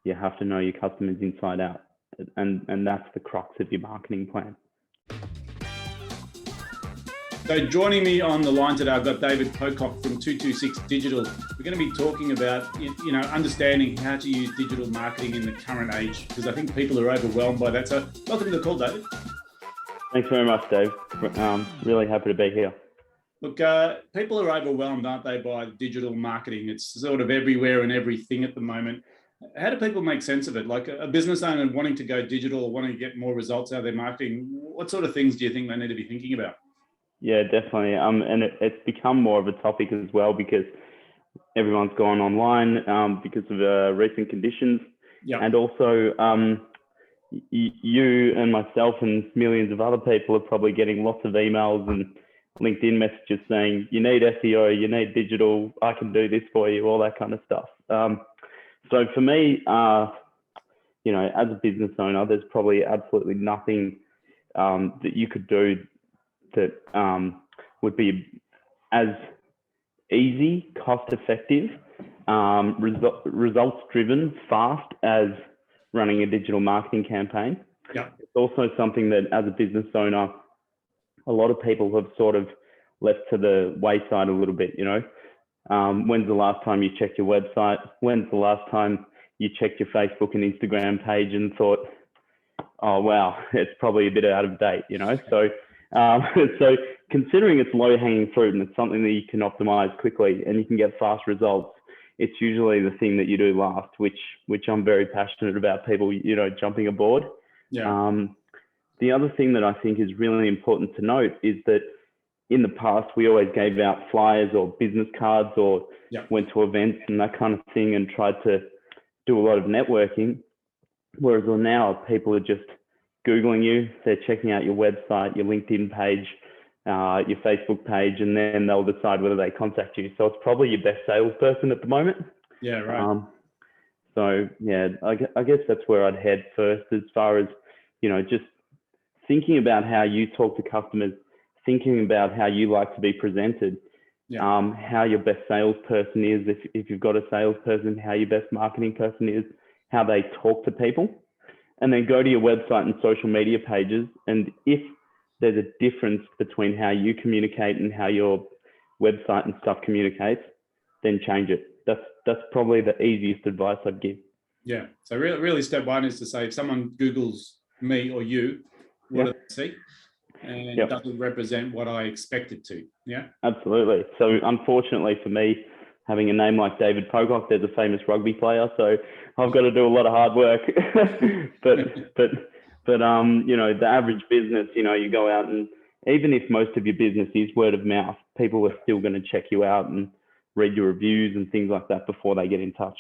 you have to know your customers inside out. And that's the crux of your marketing plan. So joining me on the line today, I've got David Pocock from 226 Digital. We're going to be talking about, understanding how to use digital marketing in the current age, because I think people are overwhelmed by that. So welcome to the call, David. Thanks very much, Dave. Really happy to be here. Look, people are overwhelmed, aren't they, by digital marketing? It's sort of everywhere and everything at the moment. How do people make sense of it? Like a business owner wanting to go digital or wanting to get more results out of their marketing, what sort of things do you think they need to be thinking about? Yeah, definitely. And it's become more of a topic as well because everyone's gone online because of recent conditions. Yep. And also, you and myself and millions of other people are probably getting lots of emails and LinkedIn messages saying, you need SEO, you need digital, I can do this for you, all that kind of stuff. So for me, as a business owner, there's probably absolutely nothing that you could do that would be as easy, cost-effective, results-driven, fast as running a digital marketing campaign. Yeah. It's also something that as a business owner, a lot of people have sort of left to the wayside a little bit, When's the last time you checked your website? When's the last time you checked your Facebook and Instagram page and thought, oh, wow, it's probably a bit out of date, So so considering it's low hanging fruit and it's something that you can optimize quickly and you can get fast results, it's usually the thing that you do last, which I'm very passionate about people, jumping aboard. Yeah. The other thing that I think is really important to note is that in the past, we always gave out flyers or business cards or went to events and that kind of thing and tried to do a lot of networking. Whereas now people are just Googling you, they're checking out your website, your LinkedIn page, your Facebook page, and then they'll decide whether they contact you. So it's probably your best salesperson at the moment. Yeah, right. I guess that's where I'd head first as far as, just thinking about how you talk to customers, thinking about how you like to be presented, how your best salesperson is, if you've got a salesperson, how your best marketing person is, how they talk to people. And then go to your website and social media pages. And if there's a difference between how you communicate and how your website and stuff communicates, then change it. That's probably the easiest advice I'd give. Yeah. So really step one is to say, if someone Googles me or you, what do they see? And it doesn't represent what I expect it to. Yeah. Absolutely. So unfortunately for me, having a name like David Pocock, there's a famous rugby player, so I've got to do a lot of hard work. but the average business, you go out and even if most of your business is word of mouth, people are still going to check you out and read your reviews and things like that before they get in touch.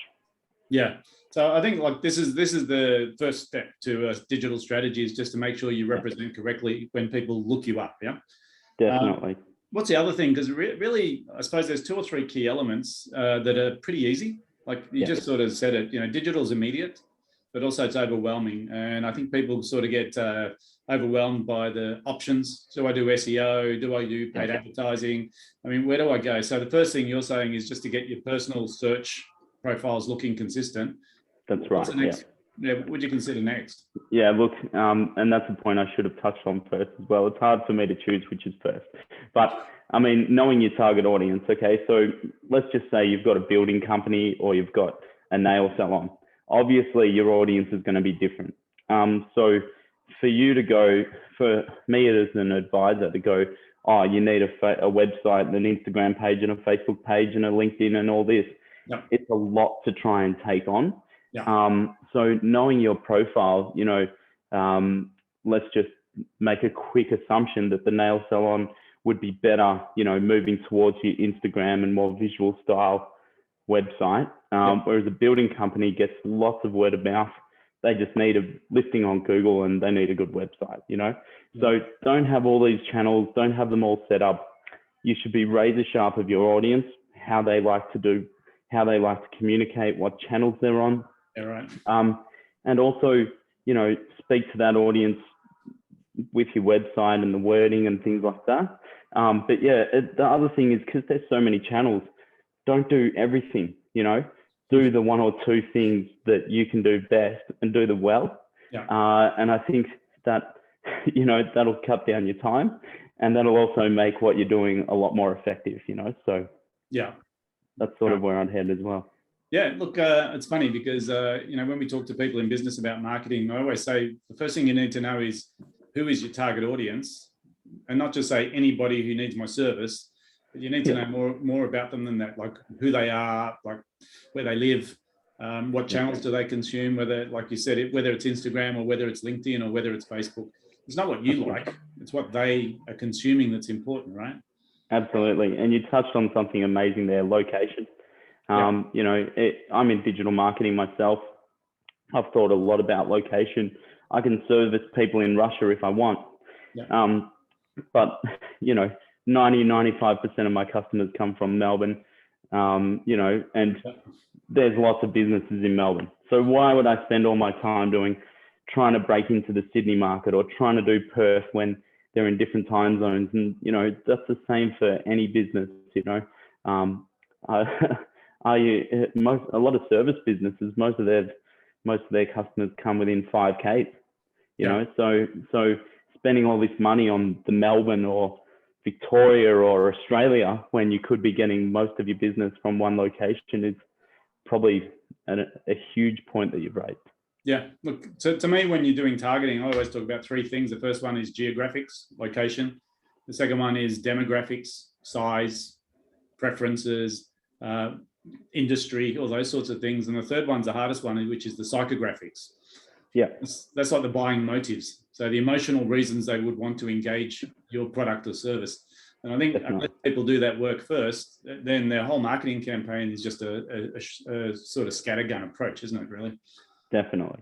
Yeah. So I think this is the first step to a digital strategy, is just to make sure you represent correctly when people look you up. Yeah. Definitely. What's the other thing? Because really, I suppose there's 2 or 3 key elements that are pretty easy. Like you just sort of said it, digital is immediate, but also it's overwhelming. And I think people sort of get overwhelmed by the options. Do I do SEO? Do I do paid advertising? I mean, where do I go? So the first thing you're saying is just to get your personal search profiles looking consistent. That's right. What's the next? Yeah, what would you consider next? Yeah, look, and that's a point I should have touched on first as well. It's hard for me to choose which is first. But I mean, knowing your target audience, okay, so let's just say you've got a building company or you've got a nail salon. Obviously, your audience is going to be different. So for you to go, for me as an advisor to go, oh, you need a website, an Instagram page and a Facebook page and a LinkedIn and all this. Yep. It's a lot to try and take on. Yeah. So knowing your profile, let's just make a quick assumption that the nail salon would be better, moving towards your Instagram and more visual style website. Whereas a building company gets lots of word of mouth. They just need a listing on Google and they need a good website, So don't have all these channels, don't have them all set up. You should be razor sharp of your audience, how they like to communicate, what channels they're on. Yeah, right. And also, speak to that audience with your website and the wording and things like that. The other thing is, because there's so many channels, don't do everything, do the one or two things that you can do best and do them well. Yeah. And I think that, that'll cut down your time, and that'll also make what you're doing a lot more effective, so yeah, that's sort of where I'd head as well. Yeah, look, it's funny because, when we talk to people in business about marketing, I always say the first thing you need to know is who is your target audience, and not just say anybody who needs my service, but you need to know more about them than that, like who they are, like where they live, what channels do they consume, whether, like you said, whether it's Instagram or whether it's LinkedIn or whether it's Facebook. It's not what you like, it's what they are consuming that's important, right? Absolutely. And you touched on something amazing there, location. I'm in digital marketing myself. I've thought a lot about location. I can service people in Russia if I want. Yeah. But, 95% of my customers come from Melbourne, and there's lots of businesses in Melbourne. So why would I spend all my time trying to break into the Sydney market or trying to do Perth when they're in different time zones? And, that's the same for any business, a lot of service businesses, most of their customers come within 5K, so spending all this money on the Melbourne or Victoria or Australia when you could be getting most of your business from one location is probably a huge point that you've raised. Yeah, look, so to me, when you're doing targeting, I always talk about three things. The first one is geographics, location. The second one is demographics, size, preferences, industry, all those sorts of things. And the third one's the hardest one, which is the psychographics. Yeah. That's like the buying motives. So the emotional reasons they would want to engage your product or service. And I think unless people do that work first, then their whole marketing campaign is just a sort of scattergun approach, isn't it, really? Definitely.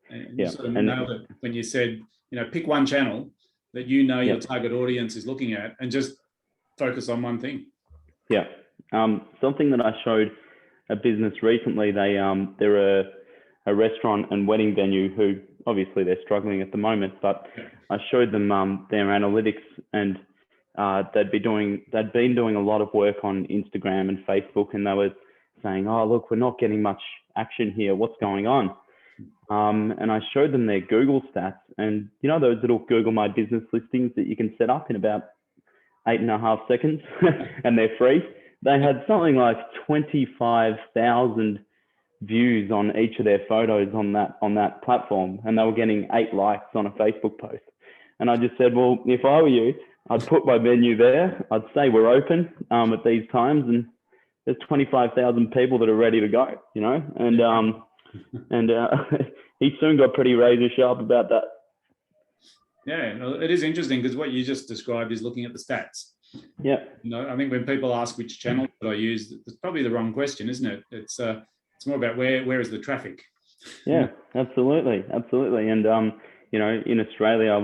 And you sort of nailed it when you said, pick one channel that your target audience is looking at and just focus on one thing. Yeah. Something that I showed a business recently, they're a restaurant and wedding venue who obviously they're struggling at the moment, but I showed them their analytics, and they'd been doing a lot of work on Instagram and Facebook, and they were saying, oh, look, we're not getting much action here. What's going on? And I showed them their Google stats, and those little Google My Business listings that you can set up in about 8.5 seconds and they're free. They had something like 25,000 views on each of their photos on that platform, and they were getting 8 likes on a Facebook post. And I just said, well, if I were you, I'd put my venue there. I'd say we're open at these times, and there's 25,000 people that are ready to go, and he soon got pretty razor sharp about that. Yeah, it is interesting because what you just described is looking at the stats. Yeah. I think when people ask which channel that I use, it's probably the wrong question, isn't it? It's more about where is the traffic. Yeah, absolutely. And in Australia,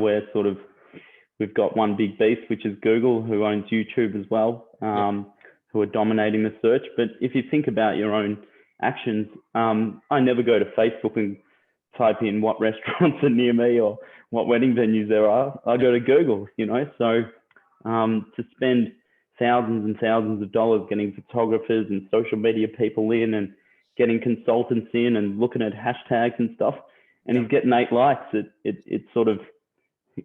we've got one big beast, which is Google, who owns YouTube as well, who are dominating the search. But if you think about your own actions, I never go to Facebook and type in what restaurants are near me or what wedding venues there are. I go to Google, so to spend thousands and thousands of dollars getting photographers and social media people in and getting consultants in and looking at hashtags and stuff, and he's getting 8 likes, it sort of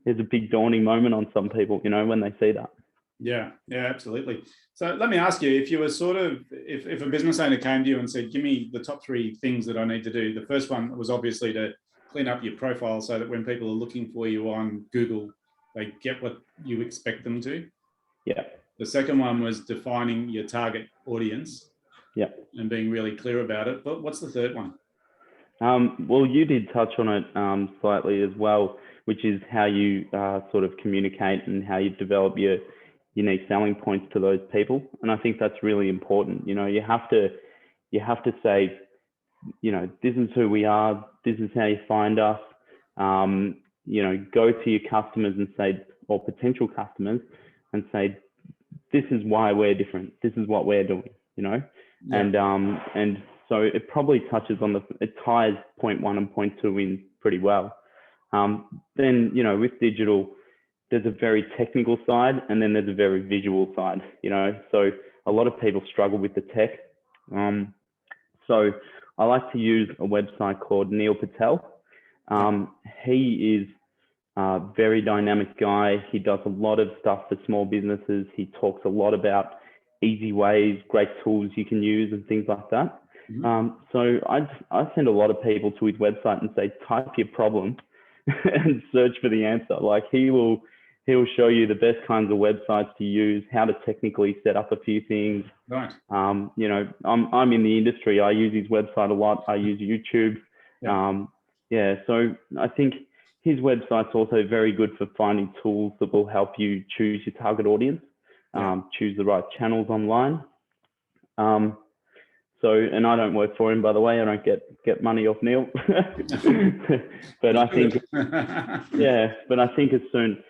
is a big daunting moment on some people, when they see that. Yeah, absolutely. So let me ask you, if you were if a business owner came to you and said, give me the top 3 things that I need to do, the first one was obviously to clean up your profile so that when people are looking for you on Google, they get what you expect them to. Yeah. The second one was defining your target audience. Yeah. And being really clear about it. But what's the third one? Well, you did touch on it slightly as well, which is how you sort of communicate and how you develop your unique selling points to those people. And I think that's really important. You have to say, this is who we are. This is how you find us. Go to your customers and say, or potential customers, and say, this is why we're different. This is what we're doing, Yeah. And so it probably touches on it ties point 1 and point 2 in pretty well. Then, with digital, there's a very technical side, and then there's a very visual side, So a lot of people struggle with the tech. So I like to use a website called Neil Patel. He is a very dynamic guy. He does a lot of stuff for small businesses. He talks a lot about easy ways, great tools you can use and things like that. So I send a lot of people to his website and say, type your problem and search for the answer. Like he will show you the best kinds of websites to use, how to technically set up a few things. Right. You know, I'm in the industry. I use his website a lot. I use YouTube. So I think his website's also very good for finding tools that will help you choose your target audience, choose the right channels online. And I don't work for him, by the way. I don't get money off Neil. But I think, but I think as soon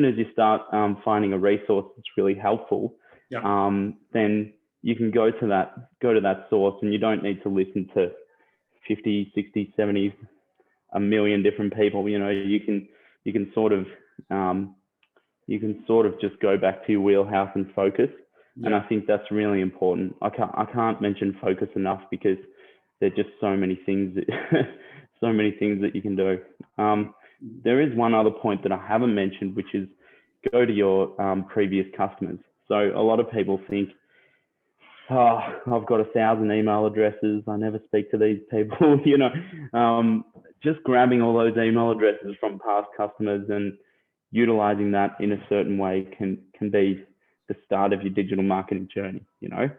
as you start finding a resource that's really helpful, then you can go to that source, and you don't need to listen to 50, 60, 70, a million different people. You know, you can sort of just go back to your wheelhouse and focus. And I think that's really important. I can't mention focus enough, because there's just so many things that you can do. There is one other point that I haven't mentioned, which is go to your previous customers. So a lot of people think, oh, I've got 1,000 email addresses, I never speak to these people. You know, just grabbing all those email addresses from past customers and utilizing that in a certain way can be the start of your digital marketing journey. You know,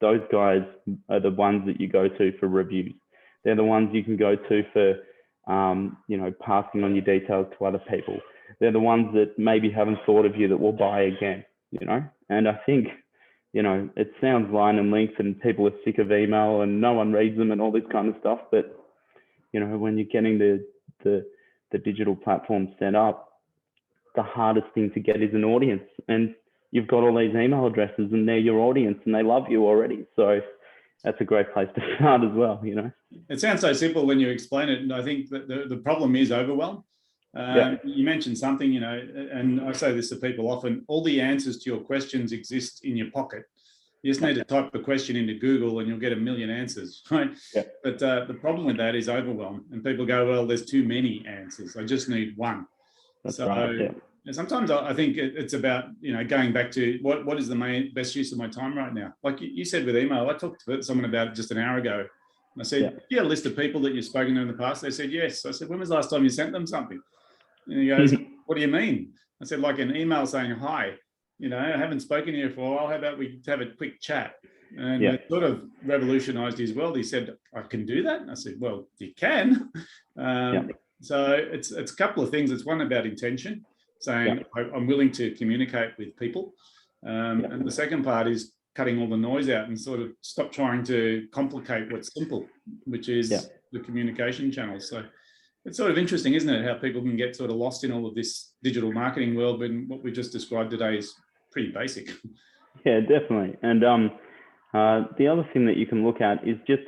those guys are the ones that you go to for reviews. They're the ones you can go to for, you know, passing on your details to other people. They're the ones that maybe haven't thought of you that will buy again, you know? And I think, you know, it sounds line and length and people are sick of email and no one reads them and all this kind of stuff. But, you know, when you're getting the digital platform set up, the hardest thing to get is an audience. And you've got all these email addresses and they're your audience and they love you already. So that's a great place to start as well, you know. It sounds so simple when you explain it. And I think that the problem is overwhelm. You mentioned something, you know, and I say this to people often, all the answers to your questions exist in your pocket. You just need to type the question into Google and you'll get a million answers, right? But the problem with that is overwhelm. And people go, well, there's too many answers. I just need one. That's right. Sometimes I think it's about, you know, going back to what is the best use of my time right now. Like you said with email, I talked to someone about it just an hour ago. And I said, you have a list of people that you've spoken to in the past? They said, yes. I said, when was the last time you sent them something? And he goes, what do you mean? I said, like an email saying, hi, you know, I haven't spoken to you for a while. How about we have a quick chat? And it sort of revolutionized his world. He said, I can do that. And I said, well, you can. So it's a couple of things. It's one about intention, saying I'm willing to communicate with people. And the second part is cutting all the noise out and sort of stop trying to complicate what's simple, which is the communication channels. So it's sort of interesting, isn't it, how people can get sort of lost in all of this digital marketing world when what we just described today is pretty basic. Yeah, definitely. And the other thing that you can look at is just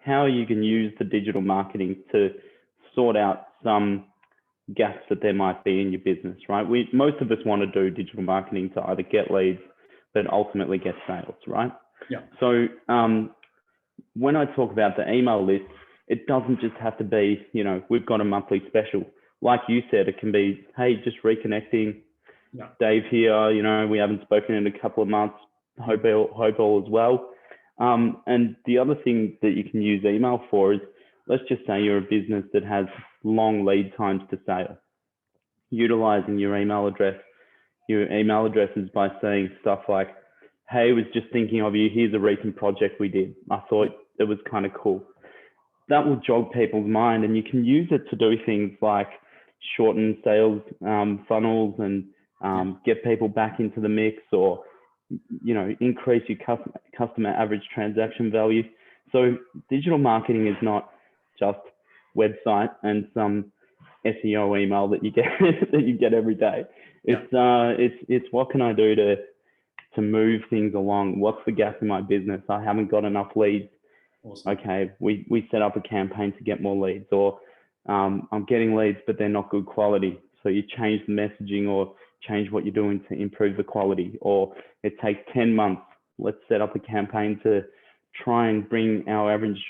how you can use the digital marketing to sort out some gaps that there might be in your business, right? Most of us want to do digital marketing to either get leads, but ultimately get sales, right? So when I talk about the email list, it doesn't just have to be, you know, we've got a monthly special. Like you said, it can be, hey, just reconnecting. Dave here, you know, we haven't spoken in a couple of months. Hope all is well. And the other thing that you can use email for is, let's just say you're a business that has long lead times to sale. Utilizing your email addresses by saying stuff like, hey, was just thinking of you. Here's a recent project we did. I thought it was kind of cool. That will jog people's mind, and you can use it to do things like shorten sales funnels and get people back into the mix, or, you know, increase your customer average transaction value. So digital marketing is not just website and some SEO email that you get every day. It's what can I do to move things along? What's the gap in my business? I haven't got enough leads. Awesome. Okay, we set up a campaign to get more leads, or I'm getting leads, but they're not good quality. So you change the messaging or change what you're doing to improve the quality. Or it takes 10 months. Let's set up a campaign to try and bring our average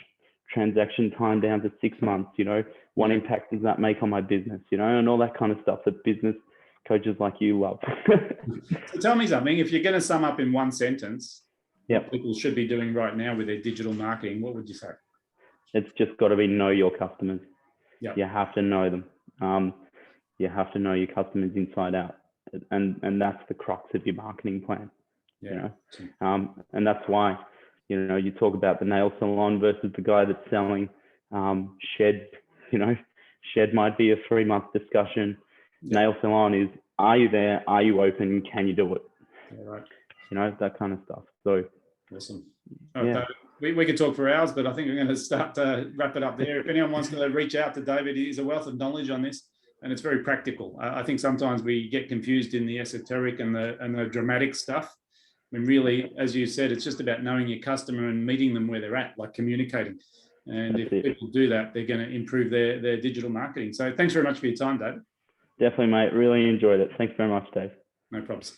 transaction time down to 6 months, what impact does that make on my business, and all that kind of stuff that business coaches like you love. So tell me something, if you're going to sum up in one sentence, Yep. what people should be doing right now with their digital marketing, what would you say? It's just got to be know your customers. Yep. You have to know them. You have to know your customers inside out. And that's the crux of your marketing plan. Yeah. And that's why, you talk about the nail salon versus the guy that's selling shed. Shed might be a 3-month discussion. Yeah. Nail salon is, are you there? Are you open? Can you do it? Yeah, right. That kind of stuff. So awesome. Yeah. We could talk for hours, but I think we're going to start to wrap it up there. If anyone wants to reach out to David, he's a wealth of knowledge on this, and it's very practical. I think sometimes we get confused in the esoteric and the dramatic stuff. I mean, really, as you said, it's just about knowing your customer and meeting them where they're at, like communicating. And if people do that, they're going to improve their digital marketing. So thanks very much for your time, David. Definitely, mate. Really enjoyed it. Thanks very much, Dave. No problems.